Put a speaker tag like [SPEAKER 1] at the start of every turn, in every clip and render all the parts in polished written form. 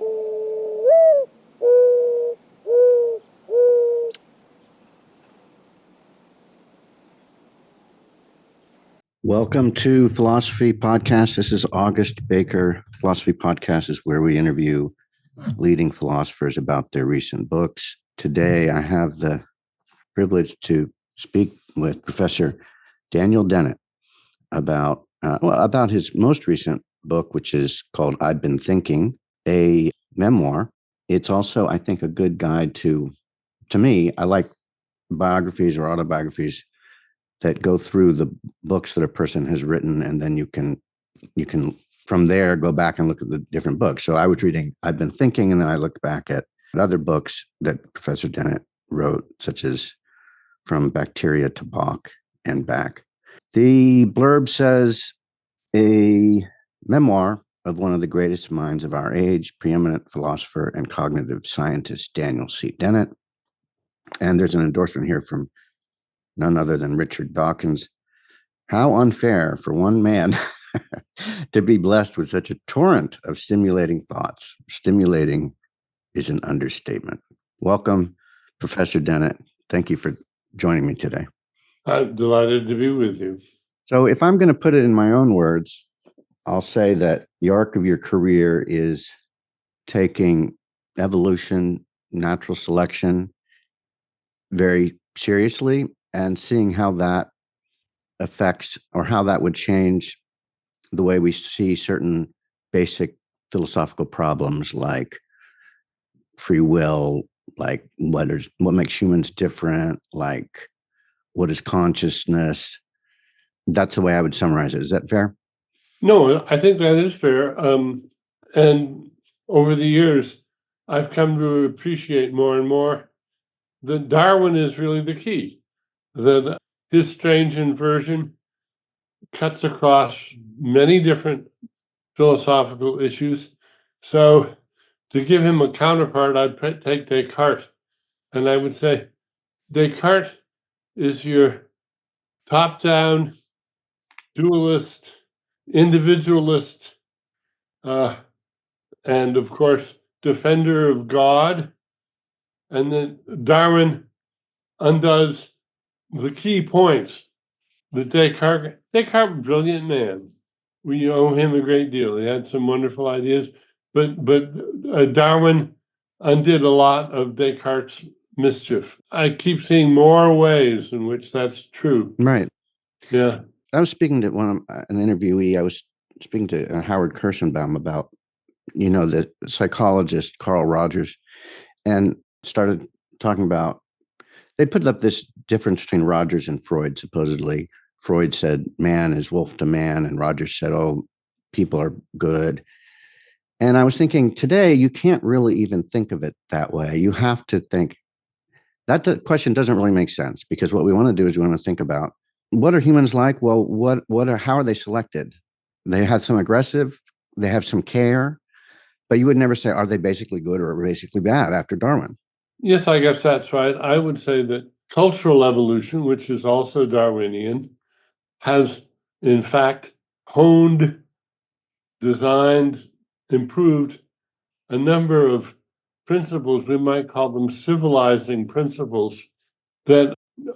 [SPEAKER 1] Welcome to Philosophy Podcast. This is August Baker. Philosophy Podcast is where we interview leading philosophers about their recent books. Today, I have the privilege to speak with Professor Daniel Dennett about his most recent book, which is called I've Been Thinking, a memoir. It's also, I think, a good guide to me. I like biographies or autobiographies that go through the books that a person has written, and then you can from there go back and look at the different books. So I was reading I've Been Thinking, and then I looked back at other books that Professor Dennett wrote, such as From Bacteria to Bach and Back. The blurb says, a memoir of one of the greatest minds of our age, preeminent philosopher and cognitive scientist Daniel C. Dennett. And there's an endorsement here from none other than Richard Dawkins. How unfair for one man to be blessed with such a torrent of stimulating thoughts. Stimulating is an understatement. Welcome, Professor Dennett. Thank you for joining me today.
[SPEAKER 2] I'm delighted to be with you.
[SPEAKER 1] So if I'm going to put it in my own words, I'll say that the arc of your career is taking evolution, natural selection very seriously, and seeing how that affects or how that would change the way we see certain basic philosophical problems like free will, like what makes humans different, like what is consciousness. That's the way I would summarize it. Is that fair?
[SPEAKER 2] No, I think that is fair. And over the years, I've come to appreciate more and more that Darwin is really the key, that his strange inversion cuts across many different philosophical issues. So to give him a counterpart, I'd take Descartes. And I would say Descartes is your top-down dualist, individualist, and of course, defender of God. And then Darwin undoes the key points that Descartes, brilliant man. We owe him a great deal. He had some wonderful ideas, but Darwin undid a lot of Descartes' mischief. I keep seeing more ways in which that's true.
[SPEAKER 1] Right.
[SPEAKER 2] Yeah.
[SPEAKER 1] I was speaking to an interviewee. I was speaking to Howard Kirschenbaum about, the psychologist Carl Rogers, and started talking about, they put up this difference between Rogers and Freud. Supposedly, Freud said man is wolf to man, and Rogers said, oh, people are good. And I was thinking, today, you can't really even think of it that way. You have to think that the question doesn't really make sense, because what we want to do is we want to think about, what are humans like? Well, how are they selected? They have some aggressive, they have some care, but you would never say, are they basically good or basically bad after Darwin?
[SPEAKER 2] Yes, I guess that's right. I would say that cultural evolution, which is also Darwinian, has in fact honed, designed, improved a number of principles. We might call them civilizing principles that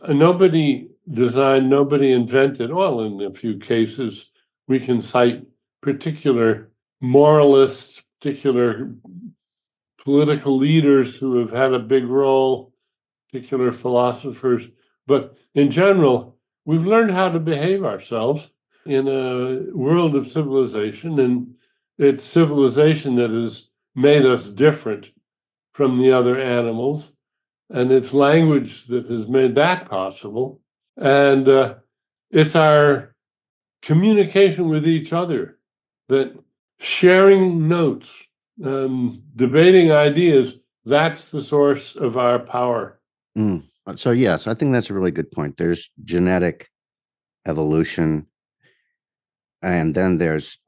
[SPEAKER 2] nobody designed, nobody invented. Well, in a few cases, we can cite particular moralists, particular political leaders who have had a big role, particular philosophers. But in general, we've learned how to behave ourselves in a world of civilization, and it's civilization that has made us different from the other animals, and it's language that has made that possible. And it's our communication with each other, that sharing notes, debating ideas, that's the source of our power.
[SPEAKER 1] So yes, I think that's a really good point. There's genetic evolution, and then there's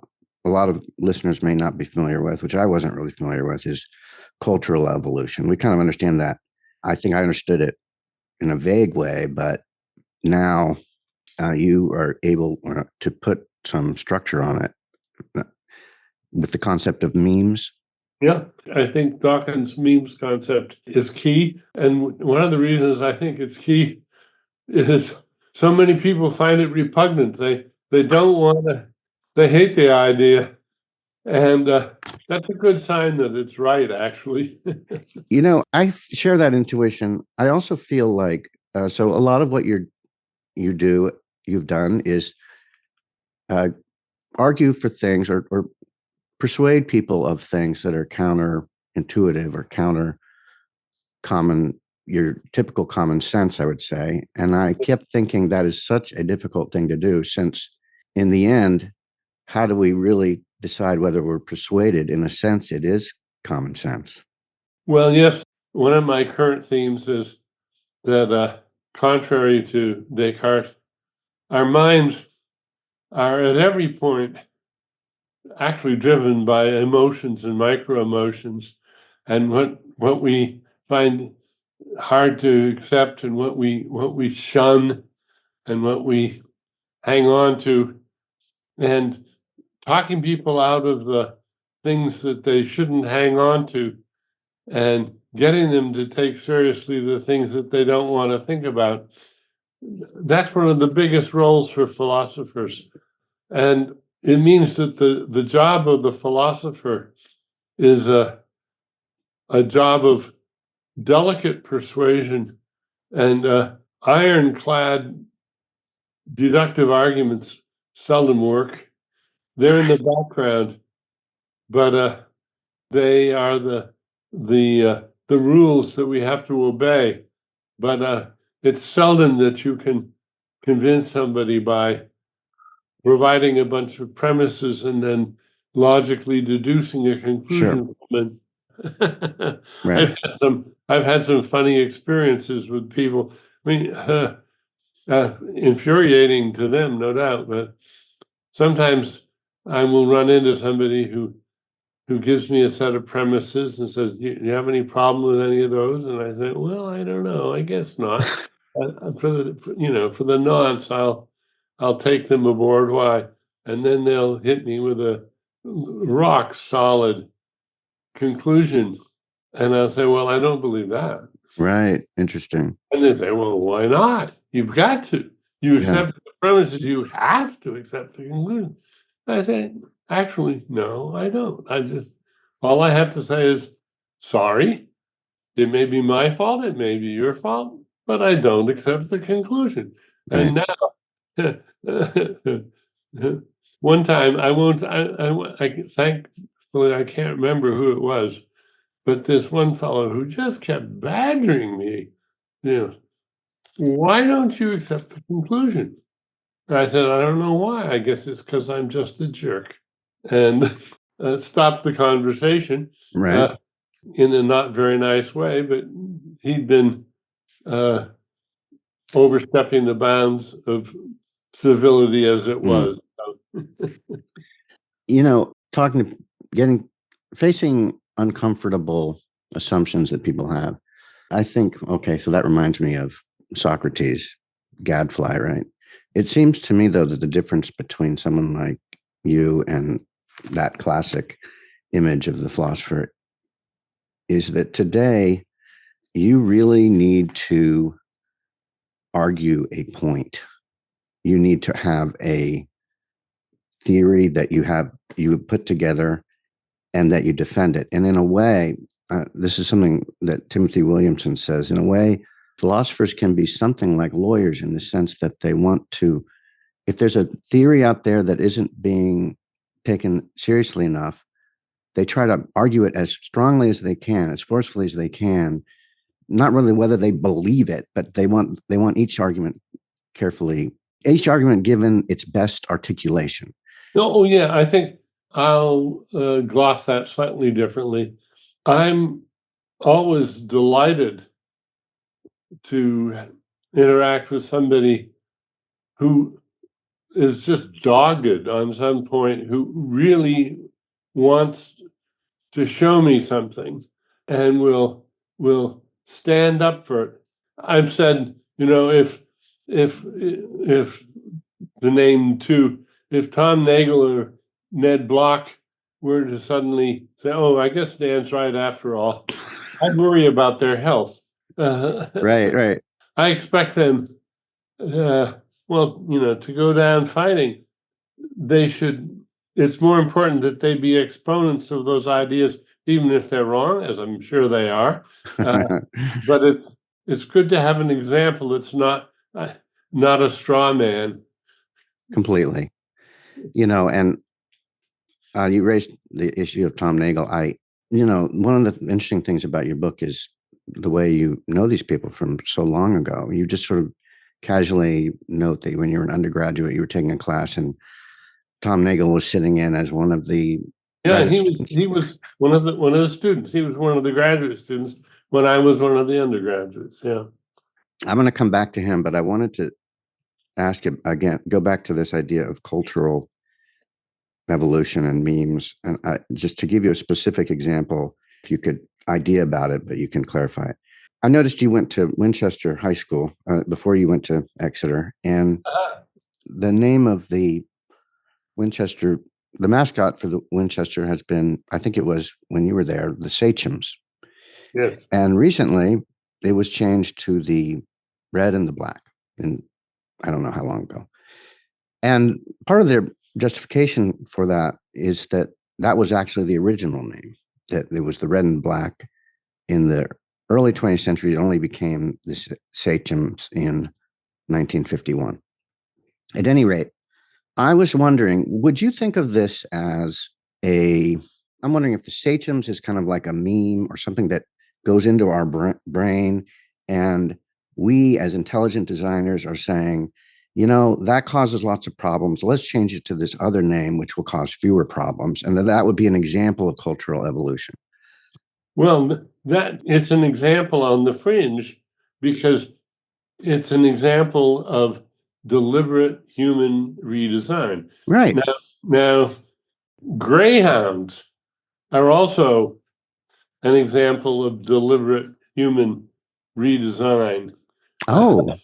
[SPEAKER 1] a lot of listeners may not be familiar with, which I wasn't really familiar with, is cultural evolution. We kind of understand that. I think I understood it in a vague way, but now you are able to put some structure on it with the concept of memes.
[SPEAKER 2] Yeah, I think Dawkins' memes concept is key. And one of the reasons I think it's key is so many people find it repugnant. They don't want to, they hate the idea. And that's a good sign that it's right, actually.
[SPEAKER 1] I share that intuition. I also feel like so a lot of what you've done is uh, argue for things or persuade people of things that are counterintuitive or counter common your typical common sense, I would say. And I kept thinking that is such a difficult thing to do, since in the end, how do we really decide whether we're persuaded? In a sense, it is common sense.
[SPEAKER 2] Well, yes, one of my current themes is that, contrary to Descartes, our minds are at every point actually driven by emotions and micro emotions, and what we find hard to accept, and what we shun, and what we hang on to, and talking people out of the things that they shouldn't hang on to, and getting them to take seriously the things that they don't want to think about. That's one of the biggest roles for philosophers. And it means that the job of the philosopher is a job of delicate persuasion, and ironclad deductive arguments seldom work. They're in the background, but they are the rules that we have to obey. But it's seldom that you can convince somebody by providing a bunch of premises and then logically deducing a
[SPEAKER 1] Sure.
[SPEAKER 2] conclusion from it.
[SPEAKER 1] Right.
[SPEAKER 2] I've had some funny experiences with people. I mean, infuriating to them, no doubt, but sometimes I will run into somebody who gives me a set of premises and says, "You have any problem with any of those?" And I say, "Well, I don't know. I guess not. For the nonce, I'll take them aboard. Why?" And then they'll hit me with a rock solid conclusion, and I'll say, "Well, I don't believe that."
[SPEAKER 1] Right. Interesting.
[SPEAKER 2] And they say, "Well, why not? You've got to. You
[SPEAKER 1] Yeah.
[SPEAKER 2] accept the premises. You have to accept the conclusion." I say, "Actually, no, I don't. All I have to say is, sorry. It may be my fault. It may be your fault, but I don't accept the conclusion."
[SPEAKER 1] Right.
[SPEAKER 2] And now, one time, I won't. Thankfully, I can't remember who it was, but this one fellow who just kept badgering me. You know, why don't you accept the conclusion? And I said, "I don't know why. I guess it's because I'm just a jerk." And stopped the conversation
[SPEAKER 1] Right.
[SPEAKER 2] uh, in a not very nice way, but he'd been uh, overstepping the bounds of civility as it
[SPEAKER 1] Mm.
[SPEAKER 2] was. So,
[SPEAKER 1] Talking to getting facing uncomfortable assumptions that people have. I think, okay, so that reminds me of Socrates, gadfly, right? It seems to me, though, that the difference between someone like you and that classic image of the philosopher is that today you really need to argue a point. You need to have a theory that you put together and that you defend it. And in a way, this is something that Timothy Williamson says, in a way, philosophers can be something like lawyers in the sense that they want to, if there's a theory out there that isn't being taken seriously enough, they try to argue it as strongly as they can, as forcefully as they can, not really whether they believe it, but they want each argument given its best articulation.
[SPEAKER 2] no, oh yeah, I think I'll gloss that slightly differently. I'm always delighted to interact with somebody who is just dogged on some point, who really wants to show me something and will stand up for it. I've said, if the name two, if Tom Nagel or Ned Block were to suddenly say, "Oh, I guess Dan's right after all," I'd worry about their health.
[SPEAKER 1] Right.
[SPEAKER 2] I expect them, to go down fighting. They should. It's more important that they be exponents of those ideas, even if they're wrong, as I'm sure they are. But it's good to have an example that's not a straw man.
[SPEAKER 1] Completely. And you raised the issue of Tom Nagel. One of the interesting things about your book is the way you know these people from so long ago. You just sort of casually note that when you were an undergraduate, you were taking a class and Tom Nagel was sitting in as one of the
[SPEAKER 2] Yeah,
[SPEAKER 1] graduate students.
[SPEAKER 2] he was one of the students. He was one of the graduate students when I was one of the undergraduates. Yeah.
[SPEAKER 1] I'm going to come back to him, but I wanted to ask you again, go back to this idea of cultural evolution and memes. And just to give you a specific example, if you could idea about it, but you can clarify it. I noticed you went to Winchester High School before you went to Exeter, and the name of the Winchester, the mascot for the Winchester has been, I think it was when you were there, the Sachems.
[SPEAKER 2] Yes.
[SPEAKER 1] And recently it was changed to the red and the black. And I don't know how long ago. And part of their justification for that is that that was actually the original name, that it was the red and black in the early 20th century. It only became the Sachems in 1951. At any rate, I was wondering, would you think of this as I'm wondering if the Sachems is kind of like a meme or something that goes into our brain, and we as intelligent designers are saying, that causes lots of problems. Let's change it to this other name, which will cause fewer problems. And that would be an example of cultural evolution.
[SPEAKER 2] Well, that it's an example on the fringe because it's an example of deliberate human redesign.
[SPEAKER 1] Right.
[SPEAKER 2] Now greyhounds are also an example of deliberate human redesign.
[SPEAKER 1] Oh,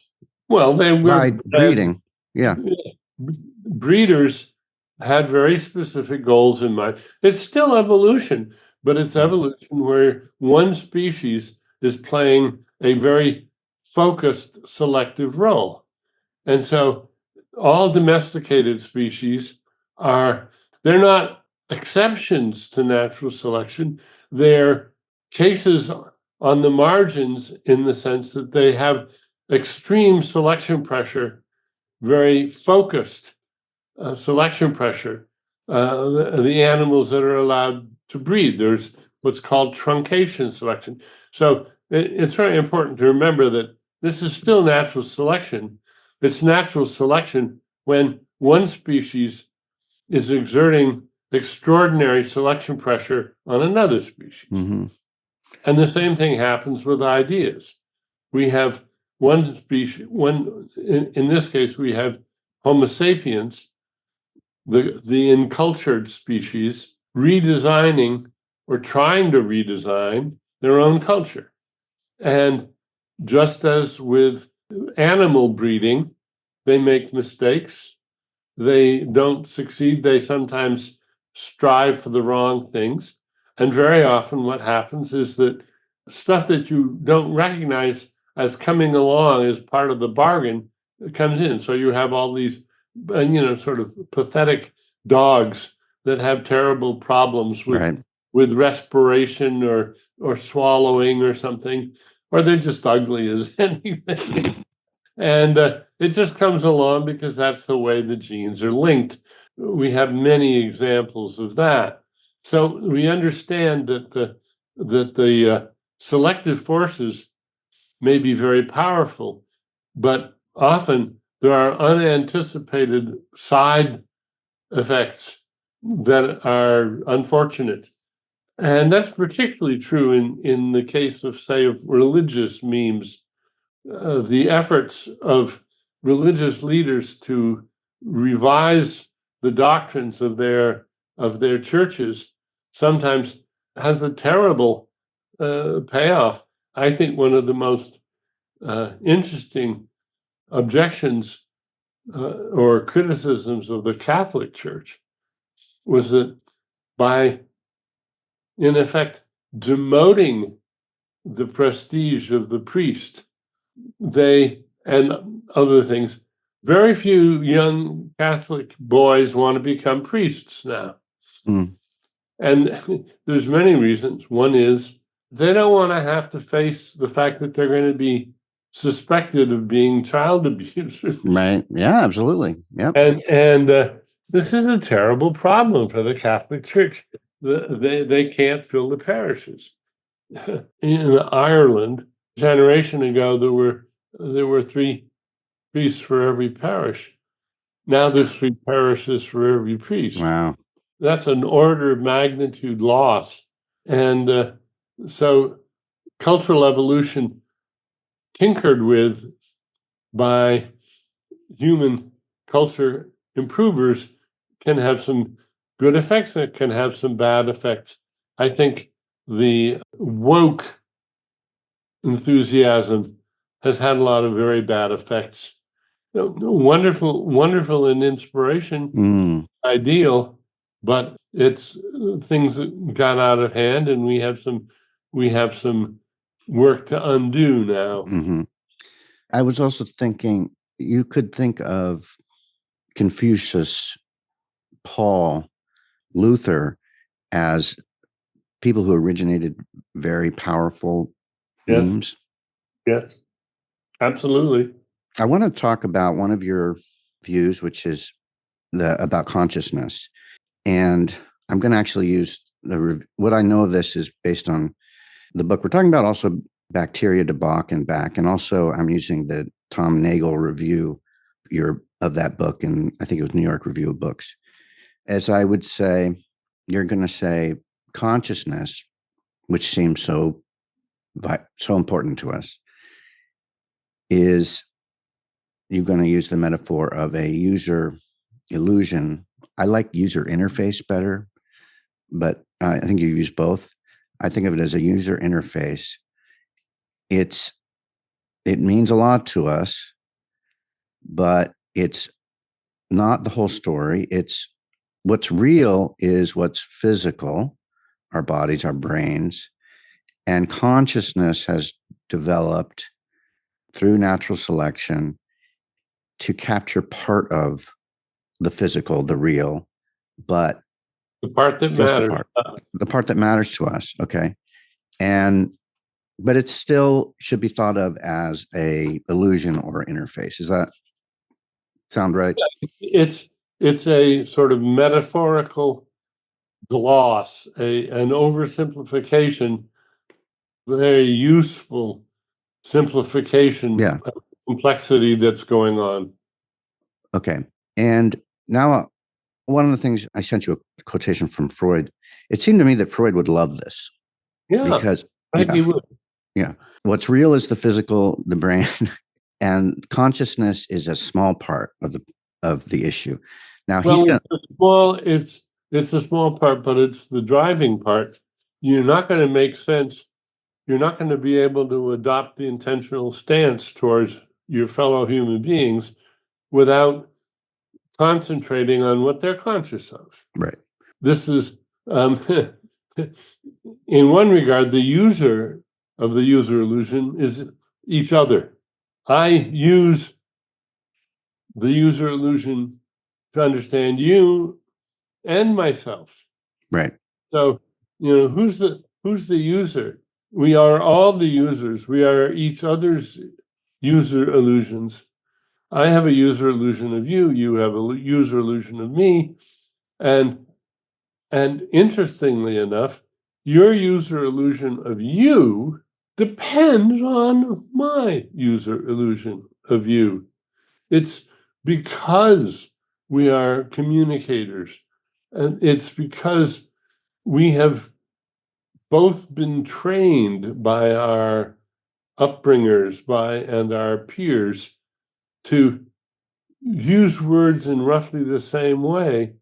[SPEAKER 2] Well, they were
[SPEAKER 1] by breeding. Yeah.
[SPEAKER 2] Breeders had very specific goals in mind. It's still evolution, but it's evolution where one species is playing a very focused selective role. And so all domesticated species they're not exceptions to natural selection. They're cases on the margins in the sense that they have extreme selection pressure, very focused selection pressure. The animals that are allowed to breed, there's what's called truncation selection. So it's very important to remember that this is still natural selection. It's natural selection when one species is exerting extraordinary selection pressure on another species.
[SPEAKER 1] Mm-hmm.
[SPEAKER 2] And the same thing happens with ideas. We have one species, in this case, we have Homo sapiens, the encultured species, redesigning or trying to redesign their own culture. And just as with animal breeding, they make mistakes. They don't succeed. They sometimes strive for the wrong things. And very often what happens is that stuff that you don't recognize as coming along as part of the bargain comes in. So you have all these, sort of pathetic dogs that have terrible problems with respiration or swallowing or something, or they're just ugly as anything. And it just comes along because that's the way the genes are linked. We have many examples of that. So we understand that the selective forces may be very powerful, but often there are unanticipated side effects that are unfortunate. And that's particularly true in the case of, say, of religious memes. The efforts of religious leaders to revise the doctrines of their churches sometimes has a terrible payoff. I think one of the most interesting objections or criticisms of the Catholic Church was that by, in effect, demoting the prestige of the priest. They, and other things, very few young Catholic boys want to become priests now.
[SPEAKER 1] Mm.
[SPEAKER 2] And there's many reasons. One is they don't want to have to face the fact that they're going to be suspected of being child abusers.
[SPEAKER 1] Right. Yeah, absolutely. Yep.
[SPEAKER 2] And this is a terrible problem for the Catholic Church. They can't fill the parishes. In Ireland, a generation ago, there were 3 priests for every parish. Now there's 3 parishes for every priest.
[SPEAKER 1] Wow.
[SPEAKER 2] That's an order of magnitude loss. And so cultural evolution tinkered with by human culture improvers can have some good effects and it can have some bad effects. I think the woke enthusiasm has had a lot of very bad effects. Wonderful and inspiration,
[SPEAKER 1] Mm.
[SPEAKER 2] ideal, but it's things that got out of hand, and we have some work to undo now.
[SPEAKER 1] Hmm. I was also thinking you could think of Confucius, Paul, Luther as people who originated very powerful
[SPEAKER 2] Yes,
[SPEAKER 1] memes.
[SPEAKER 2] yes, absolutely.
[SPEAKER 1] I want to talk about one of your views, which is about consciousness. And I'm going to actually use what I know of this is based on the book we're talking about, also Bacteria to Bach and Back. And also I'm using the Tom Nagel review of that book. And I think it was New York Review of Books. As I would say, you're going to say consciousness, which seems so important to us, is you're going to use the metaphor of a user illusion. I like user interface better, but I think you use both. I think of it as a user interface. It means a lot to us, but it's not the whole story. It's what's real is what's physical, our bodies, our brains, and consciousness has developed through natural selection to capture part of the physical, the real, but
[SPEAKER 2] The part that
[SPEAKER 1] just
[SPEAKER 2] matters.
[SPEAKER 1] the part that matters to us. Okay. But it still should be thought of as a illusion or interface. Does that sound right?
[SPEAKER 2] It's a sort of metaphorical gloss, an oversimplification, very useful simplification
[SPEAKER 1] Yeah.
[SPEAKER 2] of complexity that's going on.
[SPEAKER 1] Okay. And now, one of the things I sent you a quotation from Freud. It seemed to me that Freud would love this
[SPEAKER 2] Yeah,
[SPEAKER 1] because,
[SPEAKER 2] I think he would.
[SPEAKER 1] yeah, what's real is the physical, the brain, and consciousness is a small part of the issue. Now he's
[SPEAKER 2] Well,
[SPEAKER 1] gonna,
[SPEAKER 2] it's a small part, but it's the driving part. You're not going to make sense. You're not going to be able to adopt the intentional stance towards your fellow human beings without concentrating on what they're conscious of.
[SPEAKER 1] right.
[SPEAKER 2] This is, in one regard, the user of the user illusion is each other. I use the user illusion to understand you and myself.
[SPEAKER 1] Right.
[SPEAKER 2] So, who's the user? We are all the users. We are each other's user illusions. I have a user illusion of you. You have a user illusion of me. And interestingly enough, your user illusion of you depends on my user illusion of you. It's because we are communicators, and it's because we have both been trained by our upbringers and our peers to use words in roughly the same way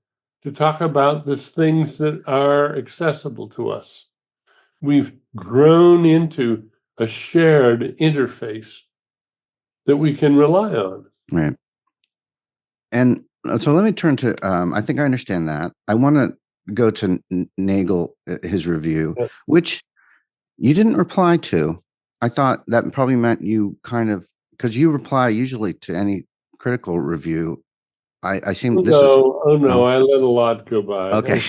[SPEAKER 2] to talk about the things that are accessible to us. We've grown into a shared interface that we can rely on.
[SPEAKER 1] Right. And so let me turn to, I think I understand that. I want to go to Nagel, his review,
[SPEAKER 2] Yeah.
[SPEAKER 1] which you didn't reply to. I thought that probably meant you kind of, because you reply usually to any critical review. I seem this is
[SPEAKER 2] Oh no,
[SPEAKER 1] no.
[SPEAKER 2] I let a lot go by.
[SPEAKER 1] Okay.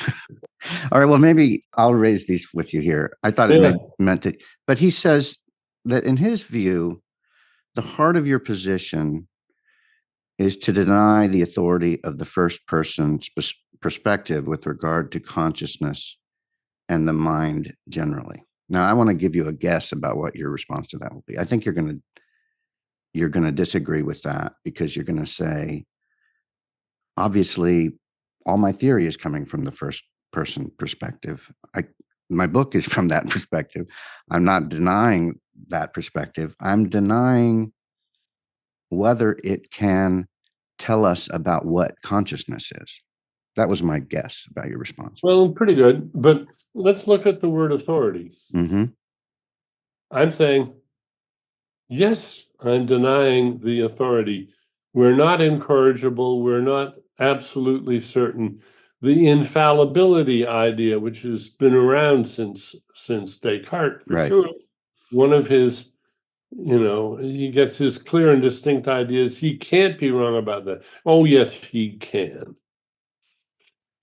[SPEAKER 1] All right. Well, maybe I'll raise these with you here. I thought it
[SPEAKER 2] Yeah.
[SPEAKER 1] meant it, but he says that in his view, the heart of your position is to deny the authority of the first person perspective with regard to consciousness and the mind generally. Now, I want to give you a guess about what your response to that will be. I think you're going to disagree with that because you're going to say, obviously, all my theory is coming from the first person perspective. My book is from that perspective. I'm not denying that perspective. I'm denying whether it can tell us about what consciousness is. That was my guess about your response.
[SPEAKER 2] Well, pretty good. But let's look at the word authority.
[SPEAKER 1] Mm-hmm.
[SPEAKER 2] I'm saying, yes, I'm denying the authority. We're not incorrigible. We're not absolutely certain. The infallibility idea, which has been around since Descartes, for
[SPEAKER 1] Right.
[SPEAKER 2] sure, one of his, he gets his clear and distinct ideas. He can't be wrong about that. Oh, yes, he can.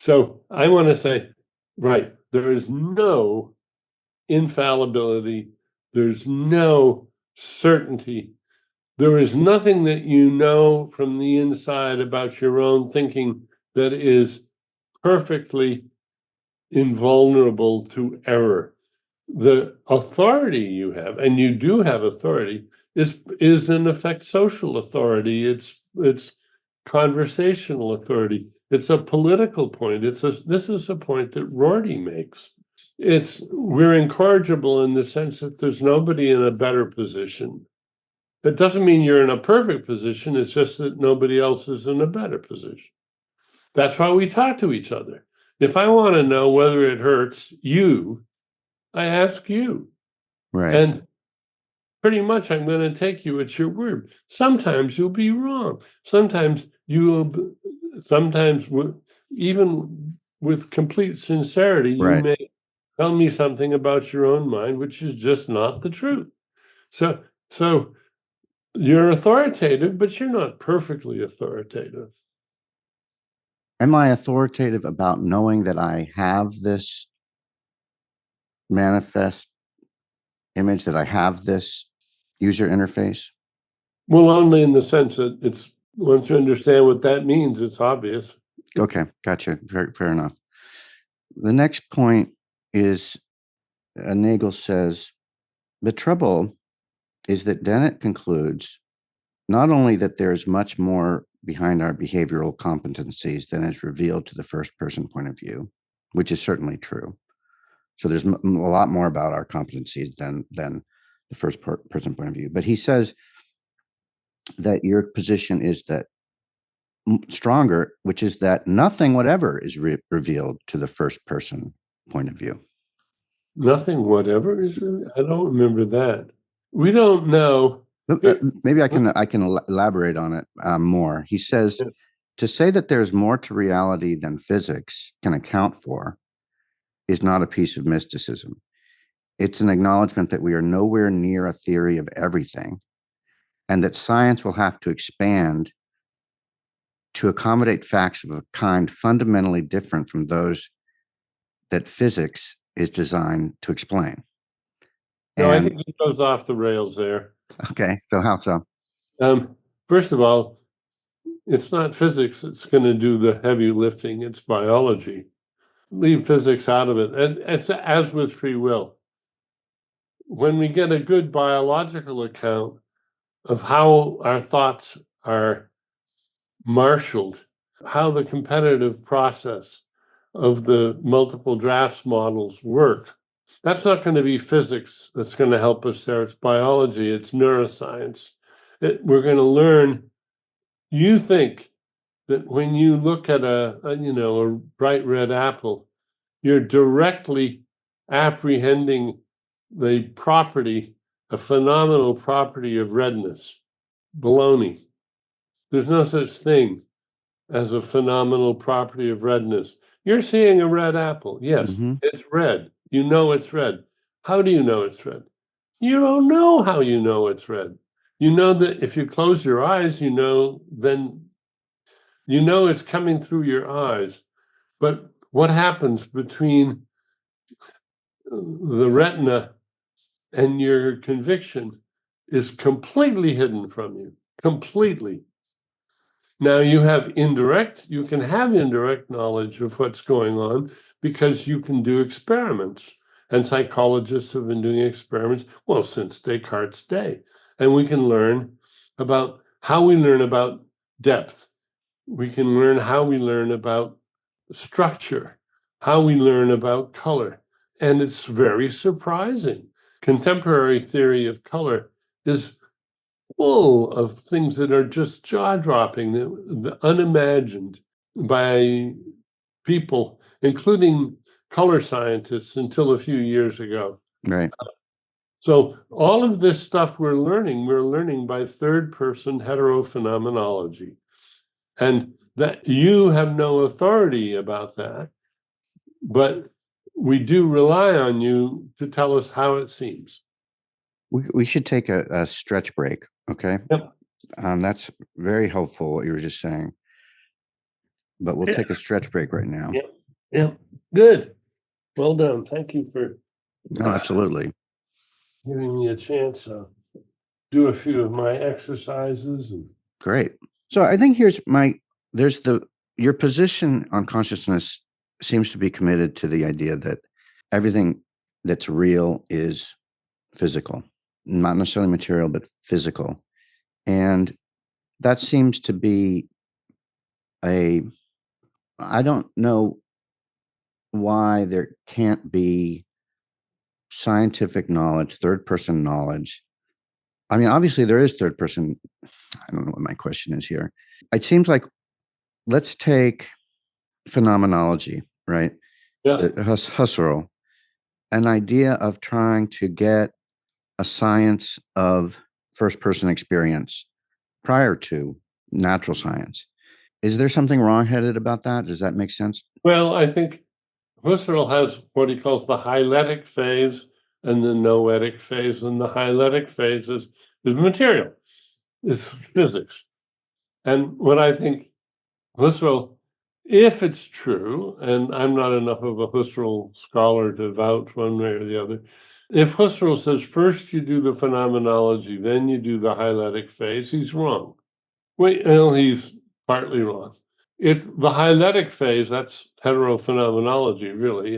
[SPEAKER 2] So I want to say, right, there is no infallibility. There's no certainty. There is nothing that you know from the inside about your own thinking that is perfectly invulnerable to error. The authority you have, and you do have authority, is in effect social authority. It's conversational authority. It's a political point. This is a point that Rorty makes. We're incorrigible in the sense that there's nobody in a better position. It doesn't mean you're in a perfect position. It's just that nobody else is in a better position. That's why we talk to each other. If I want to know whether it hurts you, I ask you.
[SPEAKER 1] Right.
[SPEAKER 2] And pretty much I'm going to take you at your word. Sometimes you'll be wrong. Sometimes even with complete sincerity, you
[SPEAKER 1] Right.
[SPEAKER 2] may tell me something about your own mind, which is just not the truth. So you're authoritative, but you're not perfectly authoritative.
[SPEAKER 1] Am I authoritative about knowing that I have this manifest image, that I have this user interface?
[SPEAKER 2] Well, only in the sense that once you understand what that means, it's obvious.
[SPEAKER 1] Okay, gotcha. Fair enough. The next point is Nagel says the trouble is that Dennett concludes not only that there is much more behind our behavioral competencies than is revealed to the first person point of view, which is certainly true. So there's a lot more about our competencies than the first person point of view. But he says that your position is that stronger, which is that nothing whatever is revealed to the first person point of view.
[SPEAKER 2] Nothing whatever is. I don't remember that. We don't know.
[SPEAKER 1] Maybe I can elaborate on it more. He says to say that there's more to reality than physics can account for is not a piece of mysticism. It's an acknowledgement that we are nowhere near a theory of everything, and that science will have to expand to accommodate facts of a kind fundamentally different from those that physics is designed to explain.
[SPEAKER 2] No, I
[SPEAKER 1] And
[SPEAKER 2] think it goes off the rails there.
[SPEAKER 1] okay, so how so?
[SPEAKER 2] First of all, it's not physics that's going to do the heavy lifting. It's biology. Leave physics out of it. And it's as with free will. When we get a good biological account of how our thoughts are marshaled, how the competitive process of the multiple drafts models work, that's not going to be physics that's going to help us there. It's biology, it's neuroscience. We're going to learn. You think that when you look at a bright red apple, you're directly apprehending the property, a phenomenal property of redness. Baloney. There's no such thing as a phenomenal property of redness. You're seeing a red apple. Yes,
[SPEAKER 1] Mhm.
[SPEAKER 2] it's red. You know it's red. How do you know it's red? You don't know how you know it's red. You know that if you close your eyes, then you know it's coming through your eyes. But what happens between the retina and your conviction is completely hidden from you. Completely. Now you can have indirect knowledge of what's going on because you can do experiments. And psychologists have been doing experiments, well, since Descartes' day. And we can learn about how we learn about depth. We can learn how we learn about structure, how we learn about color. And it's very surprising. Contemporary theory of color is full of things that are just jaw-dropping, unimagined by people, including color scientists until a few years ago.
[SPEAKER 1] Right.
[SPEAKER 2] So all of this stuff we're learning by third-person heterophenomenology. And that you have no authority about that, but we do rely on you to tell us how it seems.
[SPEAKER 1] We should take a stretch break, okay?
[SPEAKER 2] Yep.
[SPEAKER 1] That's very helpful what you were just saying, but we'll
[SPEAKER 2] Yeah.
[SPEAKER 1] take a stretch break right now.
[SPEAKER 2] Yep. Yep. Good. Well done. Thank you for
[SPEAKER 1] No, absolutely.
[SPEAKER 2] giving me a chance to do a few of my exercises. And
[SPEAKER 1] Great. So I think there's your position on consciousness seems to be committed to the idea that everything that's real is physical, not necessarily material, but physical. And that seems to be I don't know why there can't be scientific knowledge, third person knowledge. I mean, obviously there is third person. I don't know what my question is here. It seems like let's take phenomenology, right?
[SPEAKER 2] yeah,
[SPEAKER 1] Husserl, an idea of trying to get a science of first person experience prior to natural science. Is there something wrongheaded about that? Does that make sense?
[SPEAKER 2] well, I think Husserl has what he calls the hyletic phase and the noetic phase. And the hyletic phase is material, is physics. And what I think Husserl, if it's true, and I'm not enough of a Husserl scholar to vouch one way or the other, if Husserl says first you do the phenomenology, then you do the hyletic phase, he's wrong. Well, he's partly wrong. It's the hyletic phase, that's heterophenomenology, really.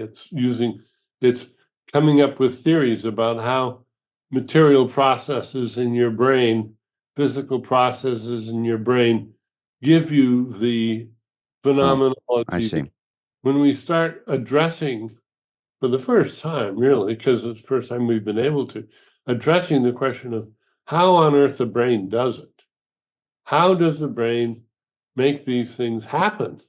[SPEAKER 2] It's coming up with theories about how material processes in your brain, physical processes in your brain, give you the
[SPEAKER 1] Oh, I
[SPEAKER 2] phenomenology.
[SPEAKER 1] see.
[SPEAKER 2] When we start addressing, for the first time, really, because it's the first time we've been able to, addressing the question of how on earth the brain does it. How does the brain make these things happen?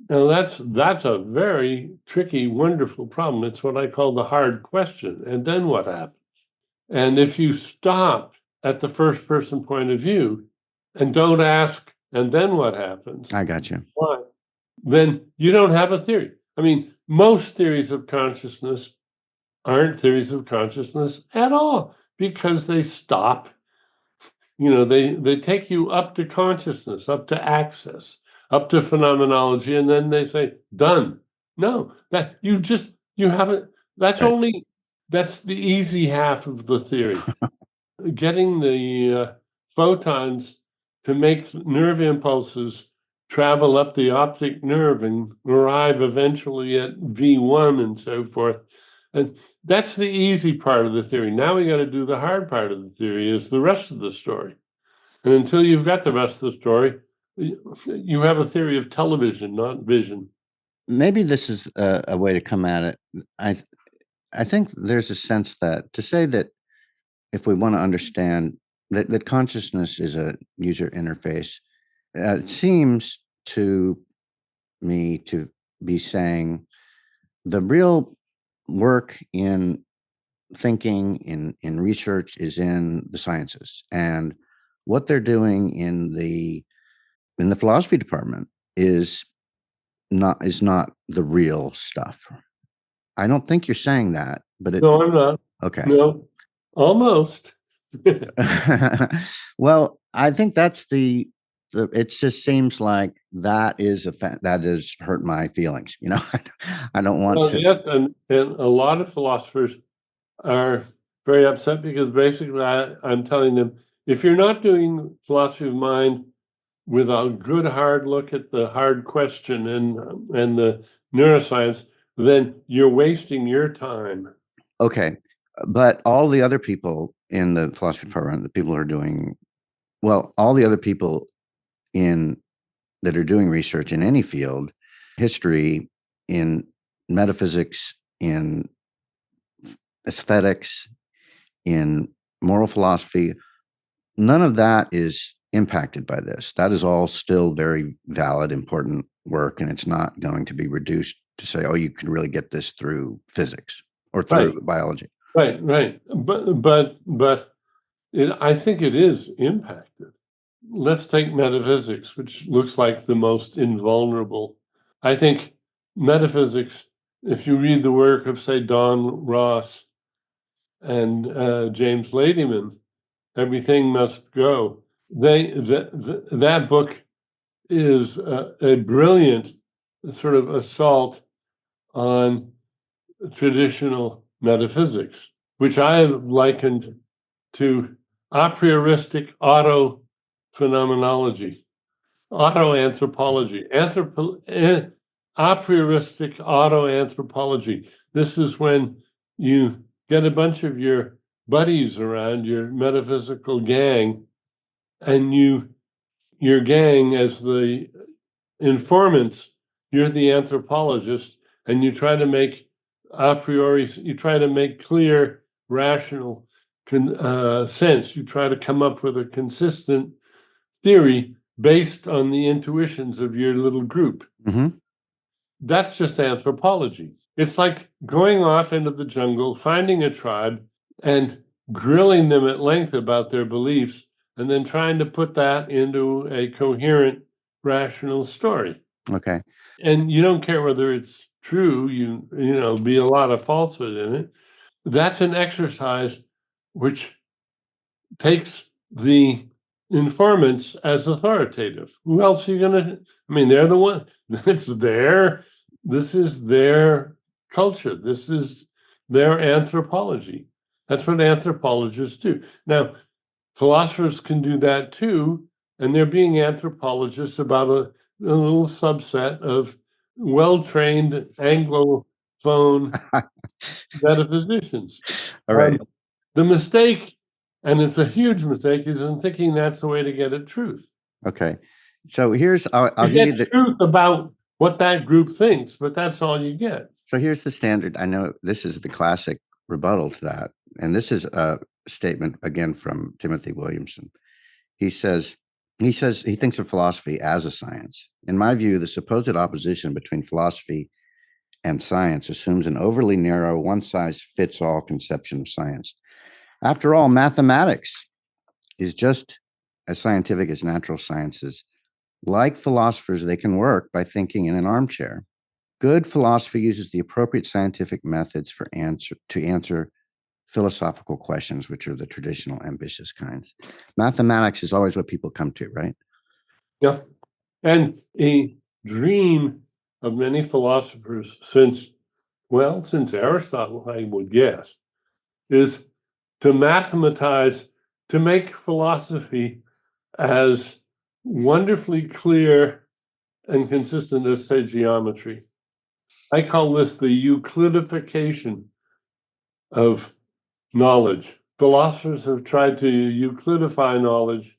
[SPEAKER 2] Now that's a very tricky, wonderful problem. It's what I call the hard question. And then what happens? And if you stop at the first person point of view and don't ask, and then what happens?
[SPEAKER 1] I got you.
[SPEAKER 2] Why? Then you don't have a theory. I mean, most theories of consciousness aren't theories of consciousness at all because they stop. They take you up to consciousness, up to access, up to phenomenology, and then they say done. No, that you haven't. That's
[SPEAKER 1] Right.
[SPEAKER 2] only that's the easy half of the theory. Getting the photons to make nerve impulses travel up the optic nerve and arrive eventually at V1 and so forth. And that's the easy part of the theory. Now we got to do the hard part of the theory, is the rest of the story. And until you've got the rest of the story, you have a theory of television, not vision.
[SPEAKER 1] Maybe this is a way to come at it. I think there's a sense that to say that if we want to understand that consciousness is a user interface, it seems to me to be saying the real work in thinking in research is in the sciences, and what they're doing in the philosophy department is not the real stuff. I don't think you're saying that, but
[SPEAKER 2] No, I'm not.
[SPEAKER 1] okay.
[SPEAKER 2] No, almost.
[SPEAKER 1] Well, I think that's it just seems like that is hurt my feelings. I don't want
[SPEAKER 2] Well,
[SPEAKER 1] to.
[SPEAKER 2] yes, and a lot of philosophers are very upset because basically I'm telling them, if you're not doing philosophy of mind with a good hard look at the hard question and the neuroscience, then you're wasting your time.
[SPEAKER 1] Okay, but all the other people in the philosophy program, the people who are doing well, all the other people in that are doing research in any field, history, in metaphysics, in aesthetics, in moral philosophy, none of that is impacted by this. That is all still very valid, important work, and it's not going to be reduced to say, oh, you can really get this through physics or through biology.
[SPEAKER 2] Right. But I think it is impacted. Let's take metaphysics, which looks like the most invulnerable. I think metaphysics, if you read the work of, say, Don Ross and James Ladyman, Everything Must Go. That book is a brilliant sort of assault on traditional metaphysics, which I have likened to a prioristic auto phenomenology, autoanthropology, a prioristic autoanthropology. This is when you get a bunch of your buddies around, your metaphysical gang, and your gang as the informants, you're the anthropologist, and you try to make clear, rational sense. You try to come up with a consistent theory based on the intuitions of your little group.
[SPEAKER 1] Mm-hmm.
[SPEAKER 2] That's just anthropology. It's like going off into the jungle, finding a tribe, and grilling them at length about their beliefs, and then trying to put that into a coherent, rational story.
[SPEAKER 1] Okay.
[SPEAKER 2] And you don't care whether it's true, be a lot of falsehood in it. That's an exercise which takes the informants as authoritative. Who else are you gonna? I mean, they're the one. This is their culture. This is their anthropology. That's what anthropologists do. Now, philosophers can do that too, and they're being anthropologists about a little subset of well-trained Anglophone metaphysicians.
[SPEAKER 1] All right.
[SPEAKER 2] The mistake, and it's a huge mistake, is in thinking that's the way to get at truth.
[SPEAKER 1] Okay. So I'll
[SPEAKER 2] You
[SPEAKER 1] give you
[SPEAKER 2] get
[SPEAKER 1] the
[SPEAKER 2] truth about what that group thinks, but that's all you get.
[SPEAKER 1] So here's the standard. I know this is the classic rebuttal to that. And this is a statement again from Timothy Williamson. He says he thinks of philosophy as a science. In my view, the supposed opposition between philosophy and science assumes an overly narrow, one-size-fits-all conception of science. After all, mathematics is just as scientific as natural sciences. Like philosophers, they can work by thinking in an armchair. Good philosophy uses the appropriate scientific methods to answer philosophical questions, which are the traditional ambitious kinds. Mathematics is always what people come to, right?
[SPEAKER 2] Yeah. And a dream of many philosophers since Aristotle, I would guess, is to mathematize, to make philosophy as wonderfully clear and consistent as, say, geometry. I call this the Euclidification of knowledge. Philosophers have tried to Euclidify knowledge,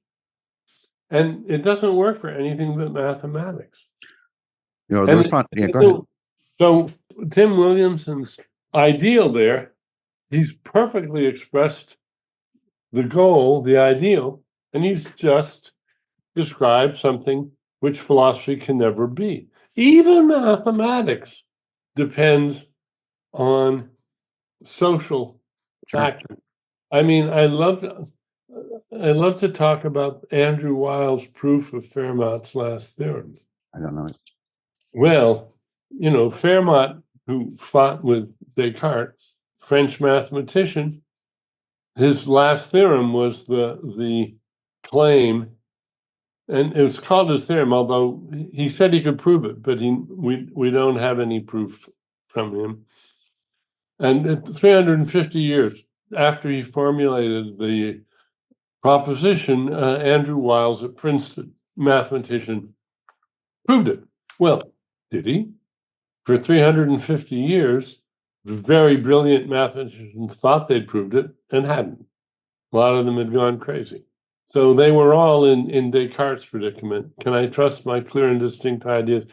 [SPEAKER 2] and it doesn't work for anything but mathematics.
[SPEAKER 1] The
[SPEAKER 2] And
[SPEAKER 1] response. Yeah, go ahead.
[SPEAKER 2] So Tim Williamson's ideal there, he's perfectly expressed the goal, the ideal, and he's just described something which philosophy can never be. Even mathematics depends on social factors. I mean, I love to talk about Andrew Wiles' proof of Fermat's last theorem.
[SPEAKER 1] I don't know.
[SPEAKER 2] Well, Fermat, who fought with Descartes, French mathematician, his last theorem was the claim, and it was called his theorem, although he said he could prove it, but we don't have any proof from him. And 350 years after he formulated the proposition, Andrew Wiles at Princeton, mathematician, proved it. Well, did he? For 350 years, very brilliant mathematicians thought they'd proved it and hadn't. A lot of them had gone crazy. So they were all in Descartes' predicament. Can I trust my clear and distinct ideas?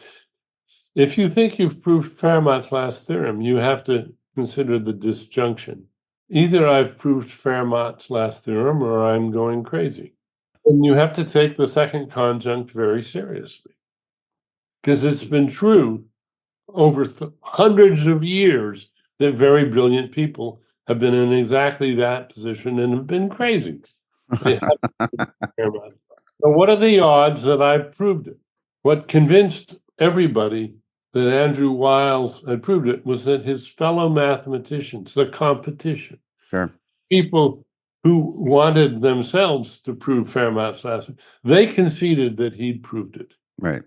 [SPEAKER 2] If you think you've proved Fermat's last theorem, you have to consider the disjunction. Either I've proved Fermat's last theorem or I'm going crazy. And you have to take the second conjunct very seriously, because it's been true over hundreds of years that very brilliant people have been in exactly that position and have been crazy. They have so what are the odds that I've proved it? What convinced everybody that Andrew Wiles had proved it was that his fellow mathematicians, the competition,
[SPEAKER 1] Sure.
[SPEAKER 2] people who wanted themselves to prove Fermat's last, they conceded that he'd proved it.
[SPEAKER 1] Right.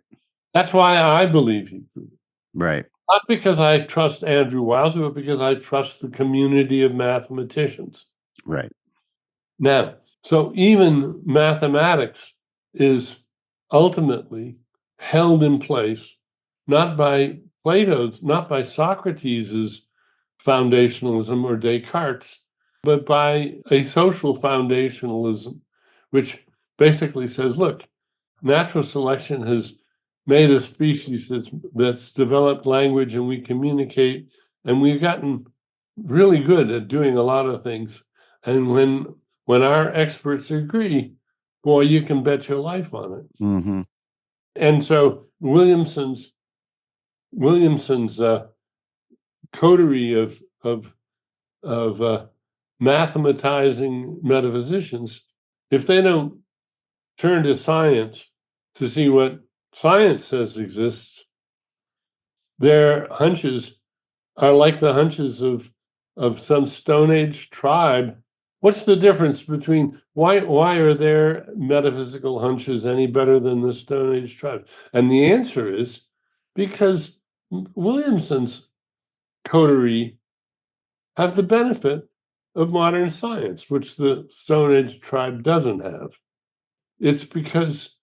[SPEAKER 2] That's why I believe he proved it.
[SPEAKER 1] Right.
[SPEAKER 2] Not because I trust Andrew Wiles, but because I trust the community of mathematicians.
[SPEAKER 1] Right.
[SPEAKER 2] Now, so even mathematics is ultimately held in place not by Plato's, not by Socrates's foundationalism or Descartes', but by a social foundationalism, which basically says, look, natural selection has made a species that's developed language and we communicate, and we've gotten really good at doing a lot of things. And when our experts agree, boy, you can bet your life on it.
[SPEAKER 1] Mm-hmm.
[SPEAKER 2] And so Williamson's coterie of mathematizing metaphysicians, if they don't turn to science to see what science says exists, their hunches are like the hunches of some Stone Age tribe. What's the difference between why are their metaphysical hunches any better than the Stone Age tribe? And the answer is because Williamson's coterie have the benefit of modern science, which the Stone Age tribe doesn't have. It's because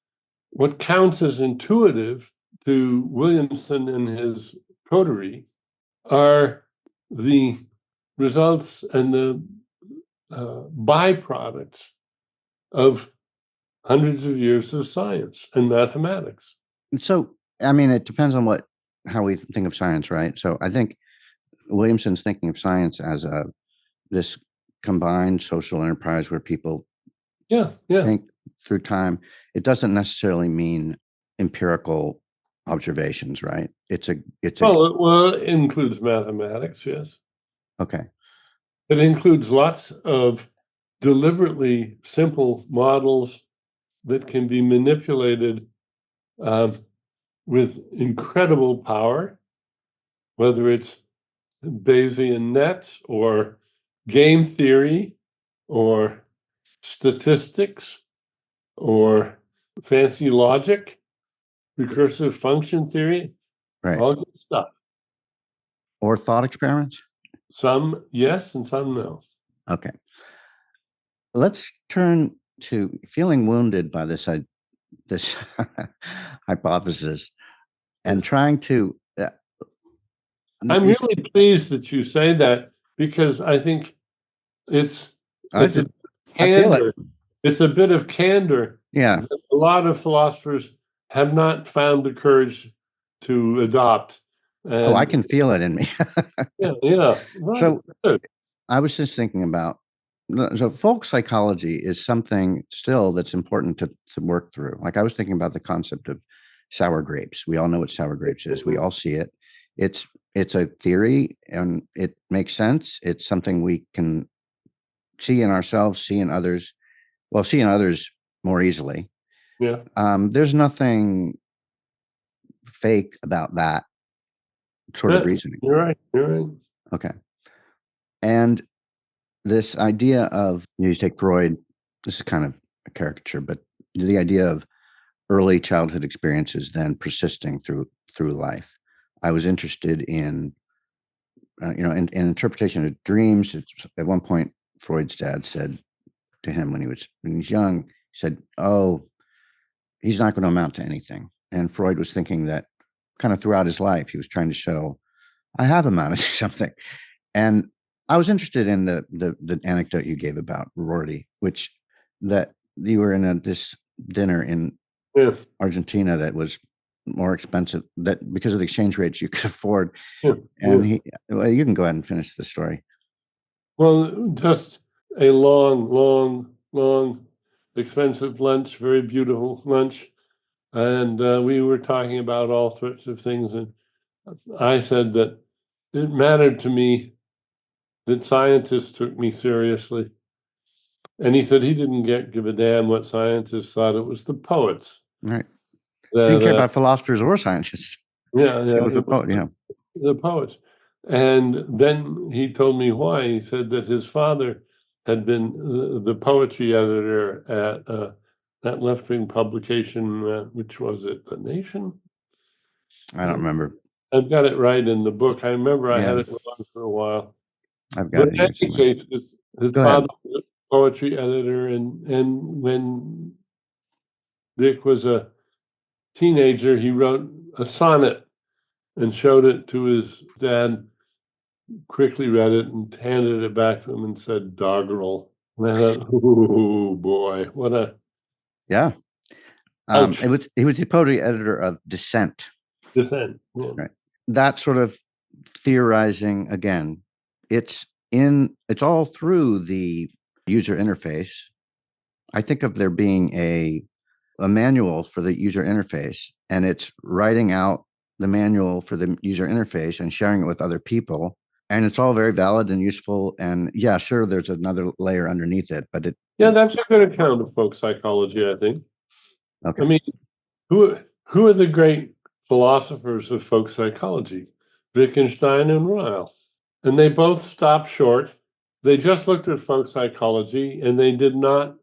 [SPEAKER 2] what counts as intuitive to Williamson and his coterie are the results and the byproducts of hundreds of years of science and mathematics.
[SPEAKER 1] So, I mean, it depends on how we think of science, right? So I think Williamson's thinking of science as this combined social enterprise where people think through time. It doesn't necessarily mean empirical observations, right?
[SPEAKER 2] Well, it includes mathematics, yes.
[SPEAKER 1] Okay.
[SPEAKER 2] It includes lots of deliberately simple models that can be manipulated with incredible power, whether it's Bayesian nets or game theory or statistics or fancy logic, recursive function theory,
[SPEAKER 1] Right.
[SPEAKER 2] all good stuff.
[SPEAKER 1] Or thought experiments?
[SPEAKER 2] Some yes and some no.
[SPEAKER 1] Okay. Let's turn to feeling wounded by this hypothesis and trying to.
[SPEAKER 2] I'm really pleased that you say that, because I think it's
[SPEAKER 1] I
[SPEAKER 2] a
[SPEAKER 1] feel it.
[SPEAKER 2] candor. It's a bit of candor.
[SPEAKER 1] Yeah.
[SPEAKER 2] That a lot of philosophers have not found the courage to adopt.
[SPEAKER 1] Oh, I
[SPEAKER 2] And
[SPEAKER 1] can feel it in me.
[SPEAKER 2] yeah. Right.
[SPEAKER 1] So
[SPEAKER 2] Good.
[SPEAKER 1] I was just thinking about, so folk psychology is something still that's important to work through. Like I was thinking about the concept of sour grapes. We all know what sour grapes is. We all see it. It's a theory and it makes sense. It's something we can see in ourselves, see in others. Well, see in others more easily.
[SPEAKER 2] Yeah.
[SPEAKER 1] There's nothing fake about that sort of reasoning.
[SPEAKER 2] You're right. You're right.
[SPEAKER 1] Okay. And this idea of, you take Freud, this is kind of a caricature, but the idea of early childhood experiences then persisting through life. I was interested in, in interpretation of dreams. At one point, Freud's dad said to him when he was young, he said, "Oh, he's not going to amount to anything." And Freud was thinking that kind of throughout his life, he was trying to show, I have amounted to something. And I was interested in the anecdote you gave about Rorty, which that you were in this dinner in
[SPEAKER 2] Yeah.
[SPEAKER 1] Argentina that was more expensive, that because of the exchange rates you could afford.
[SPEAKER 2] Yeah.
[SPEAKER 1] And well, you can go ahead and finish the story.
[SPEAKER 2] Well, just a long, long, long, expensive lunch, very beautiful lunch. And we were talking about all sorts of things. And I said that it mattered to me that scientists took me seriously. And he said he didn't give a damn what scientists thought. It was the poets.
[SPEAKER 1] Right.
[SPEAKER 2] That,
[SPEAKER 1] Didn't care about philosophers or scientists.
[SPEAKER 2] yeah,
[SPEAKER 1] It was the poet. Yeah.
[SPEAKER 2] the poets. And then he told me why. He said that his father had been the poetry editor at that left-wing publication, which was it, The Nation?
[SPEAKER 1] I don't remember.
[SPEAKER 2] I've got it right in the book. I remember I had
[SPEAKER 1] Yeah.
[SPEAKER 2] it wrong for a while.
[SPEAKER 1] I've got
[SPEAKER 2] But
[SPEAKER 1] it
[SPEAKER 2] in
[SPEAKER 1] here
[SPEAKER 2] any
[SPEAKER 1] somewhere.
[SPEAKER 2] case, his
[SPEAKER 1] Go ahead.
[SPEAKER 2] father was a poetry editor, and when Dick was a teenager, he wrote a sonnet and showed it to his dad, quickly read it and handed it back to him and said, "Doggerel." And I thought, oh boy, what a
[SPEAKER 1] Yeah.
[SPEAKER 2] ouch
[SPEAKER 1] He was the poetry editor of Dissent.
[SPEAKER 2] descent. Yeah.
[SPEAKER 1] Right. That sort of theorizing, again, it's all through the user interface. I think of there being a manual for the user interface, and it's writing out the manual for the user interface and sharing it with other people. And it's all very valid and useful. And yeah, sure, there's another layer underneath it, but
[SPEAKER 2] Yeah, that's a good account of folk psychology, I think.
[SPEAKER 1] okay.
[SPEAKER 2] I mean, who are the great philosophers of folk psychology? Wittgenstein and Ryle. And they both stopped short. They just looked at folk psychology and they did not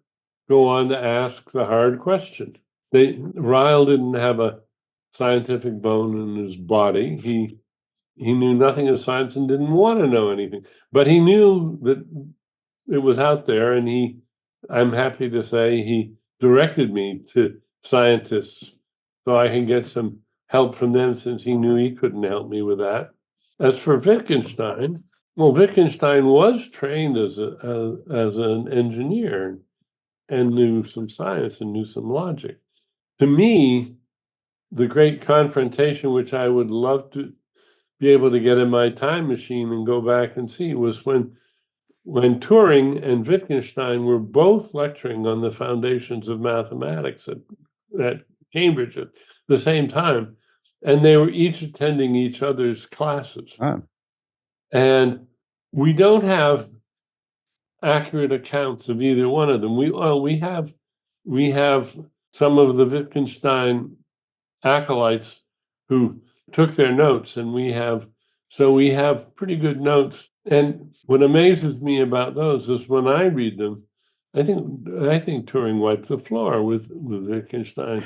[SPEAKER 2] go on to ask the hard question. Ryle didn't have a scientific bone in his body. He knew nothing of science and didn't want to know anything, but he knew that it was out there, and I'm happy to say, he directed me to scientists so I can get some help from them, since he knew he couldn't help me with that. As for Wittgenstein, well, Wittgenstein was trained as an engineer and knew some science and knew some logic. To me, the great confrontation, which I would love to be able to get in my time machine and go back and see, was when Turing and Wittgenstein were both lecturing on the foundations of mathematics at Cambridge at the same time, and they were each attending each other's classes.
[SPEAKER 1] Oh.
[SPEAKER 2] And we don't have accurate accounts of either one of them. We have some of the Wittgenstein acolytes who took their notes, and we have pretty good notes. And what amazes me about those is when I read them, I think Turing wiped the floor with Wittgenstein.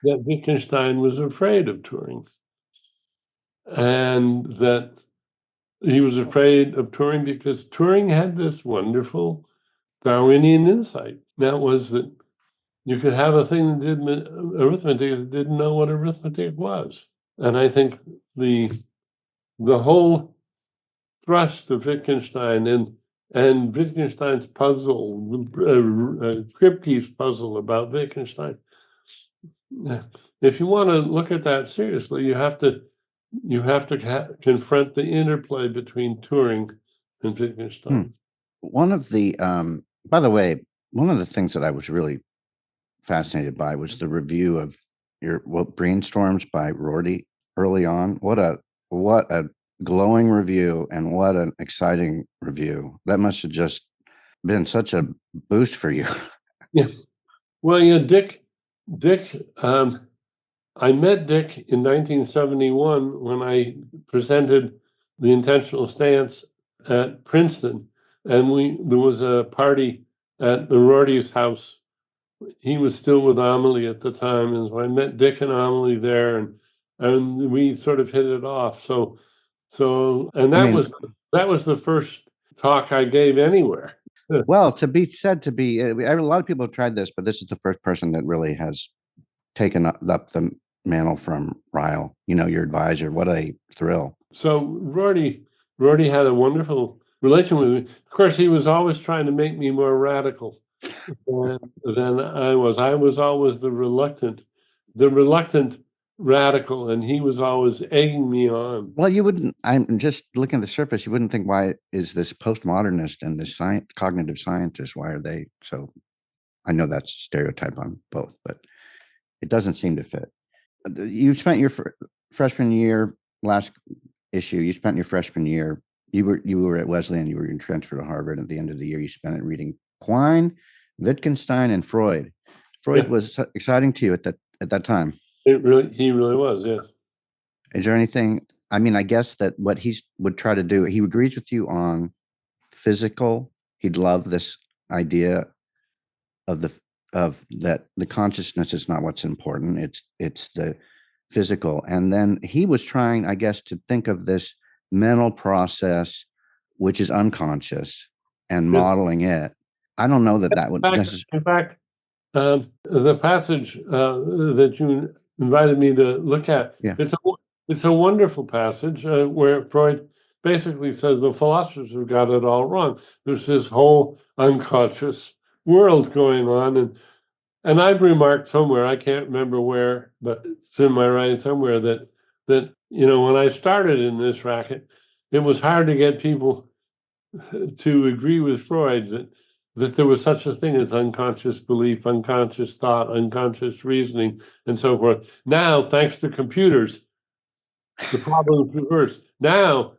[SPEAKER 2] That Wittgenstein was afraid of Turing, and that he was afraid of Turing because Turing had this wonderful Darwinian insight. That was that you could have a thing that did arithmetic that didn't know what arithmetic was. And I think the whole thrust of Wittgenstein and Wittgenstein's puzzle, Kripke's puzzle about Wittgenstein. If you want to look at that seriously, you have to confront the interplay between Turing and Wittgenstein.
[SPEAKER 1] One of the, by the way, one of the things that I was really fascinated by was the review of your Brainstorms by Rorty early on. What a glowing review, and what an exciting review. That must have just been such a boost for you.
[SPEAKER 2] Yeah. Well, Dick I met Dick in 1971 when I presented the intentional stance at Princeton, and there was a party at the Rorty's house. He was still with Amelie at the time, and so I met Dick and Amelie there, and we sort of hit it off. And
[SPEAKER 1] I mean,
[SPEAKER 2] that was the first talk I gave anywhere.
[SPEAKER 1] well, to be said to be, a lot of people have tried this, but this is the first person that really has taken up the mantle from Ryle, your advisor. What a thrill.
[SPEAKER 2] So Rorty had a wonderful relation with me. Of course, he was always trying to make me more radical than I was. I was always the reluctant radical, and he was always egging me on.
[SPEAKER 1] Well, I'm just looking at the surface. You wouldn't think, why is this postmodernist and this cognitive scientist, why are they so? I know that's a stereotype on both, but it doesn't seem to fit. You spent your freshman year, last issue, you spent your freshman year, you were at Wesleyan, you were going to transfer to Harvard. At the end of the year, you spent it reading Quine, Wittgenstein, and Freud. Freud was exciting to you at that time.
[SPEAKER 2] He really was, yes.
[SPEAKER 1] Is there anything, I mean, I guess that what he would try to do, he agrees with you on physical. He'd love this idea of that the consciousness is not what's important. It's the physical. And then he was trying, I guess, to think of this mental process, which is unconscious, and modeling it. I don't know that would necessarily.
[SPEAKER 2] In fact, the passage that you invited me to look at, it's a wonderful passage where Freud basically says the philosophers have got it all wrong. There's this whole unconscious world going on, and I've remarked somewhere, I can't remember where, but it's in my writing somewhere, that when I started in this racket, it was hard to get people to agree with Freud that there was such a thing as unconscious belief, unconscious thought, unconscious reasoning, and so forth. Now, thanks to computers, the problem is reversed. Now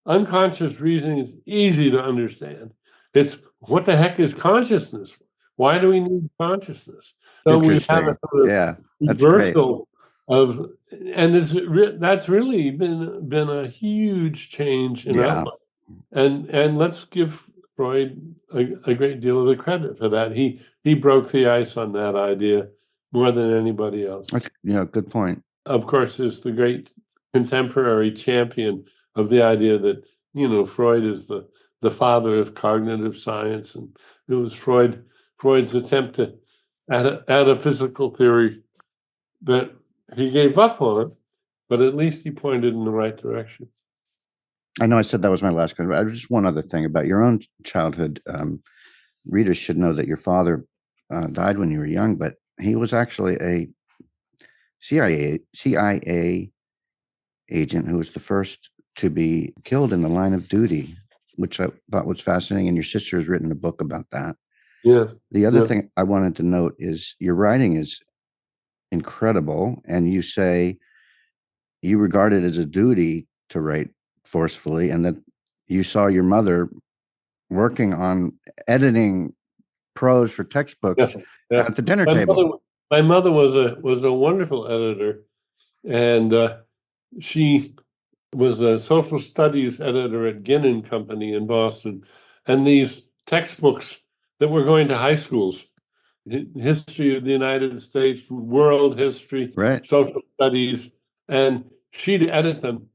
[SPEAKER 2] unconscious reasoning is easy to understand. It's what the heck is consciousness? Why do we need consciousness? So we have a sort of reversal of, and that's really been a huge change in outlook. And let's give Freud a great deal of the credit for that. He broke the ice on that idea more than anybody else.
[SPEAKER 1] That's, good point.
[SPEAKER 2] Of course, is the great contemporary champion of the idea that Freud is the father of cognitive science, and it was Freud's attempt to add a physical theory that he gave up on, but at least he pointed in the right direction.
[SPEAKER 1] I know I said that was my last question. Just one other thing about your own childhood. Readers should know that your father died when you were young, but he was actually a CIA agent who was the first to be killed in the line of duty, which I thought was fascinating. And your sister has written a book about that.
[SPEAKER 2] Yeah.
[SPEAKER 1] The other thing I wanted to note is your writing is incredible, and you say you regard it as a duty to write forcefully, and that you saw your mother working on editing prose for textbooks at the dinner table.
[SPEAKER 2] My mother was a wonderful editor, and she was a social studies editor at Ginn & Company in Boston, and these textbooks that were going to high schools, history of the United States, world history, social studies, and she'd edit them,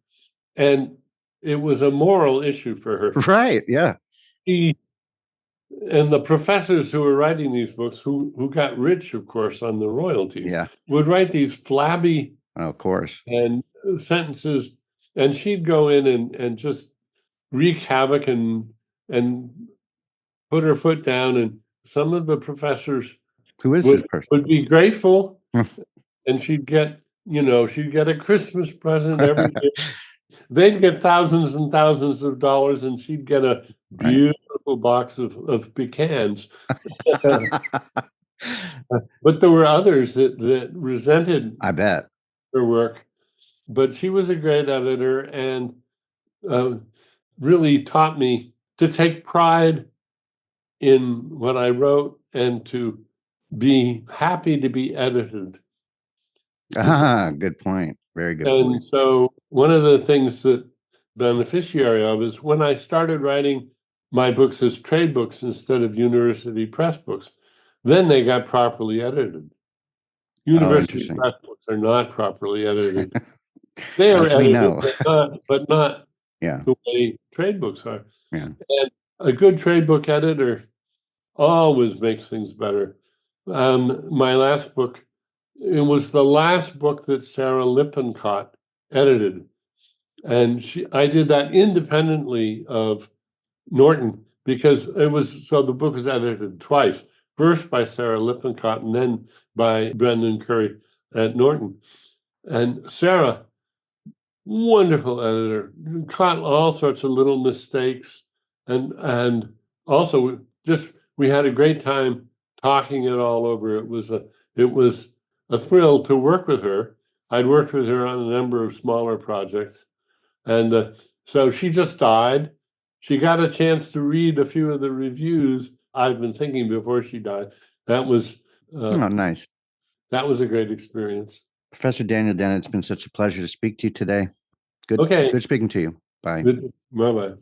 [SPEAKER 2] and it was a moral issue for her.
[SPEAKER 1] Right, yeah.
[SPEAKER 2] And the professors who were writing these books, who got rich, of course, on the royalties, would write these flabby,
[SPEAKER 1] of course,
[SPEAKER 2] and sentences, and she'd go in and just wreak havoc and put her foot down, and some of the professors
[SPEAKER 1] this person
[SPEAKER 2] would be grateful, and she'd get a Christmas present every year. They'd get thousands and thousands of dollars, and she'd get a beautiful box of pecans. But there were others that resented,
[SPEAKER 1] I bet,
[SPEAKER 2] her work. But she was a great editor, and really taught me to take pride in what I wrote and to be happy to be edited.
[SPEAKER 1] Good point. Very good
[SPEAKER 2] And
[SPEAKER 1] point.
[SPEAKER 2] so one of the things that beneficiary of is when I started writing my books as trade books instead of university press books, then they got properly edited.
[SPEAKER 1] Oh,
[SPEAKER 2] University
[SPEAKER 1] interesting.
[SPEAKER 2] press books are not properly edited. They are
[SPEAKER 1] As we
[SPEAKER 2] edited,
[SPEAKER 1] know.
[SPEAKER 2] but not
[SPEAKER 1] Yeah.
[SPEAKER 2] the way trade books are.
[SPEAKER 1] Yeah.
[SPEAKER 2] And a good trade book editor always makes things better. My last book, it was the last book that Sarah Lippincott edited. And I did that independently of Norton because the book was edited twice, first by Sarah Lippincott and then by Brendan Curry at Norton. And Sarah, wonderful editor, caught all sorts of little mistakes, and also just we had a great time talking it all over. It was a thrill to work with her. I'd worked with her on a number of smaller projects, and so she just died. She got a chance to read a few of the reviews I've been thinking before she died. That was uh,
[SPEAKER 1] Oh, nice.
[SPEAKER 2] that was a great experience.
[SPEAKER 1] Professor Daniel Dennett, it's been such a pleasure to speak to you today. Good,
[SPEAKER 2] Okay,
[SPEAKER 1] good speaking to you. Bye.
[SPEAKER 2] good. Bye bye.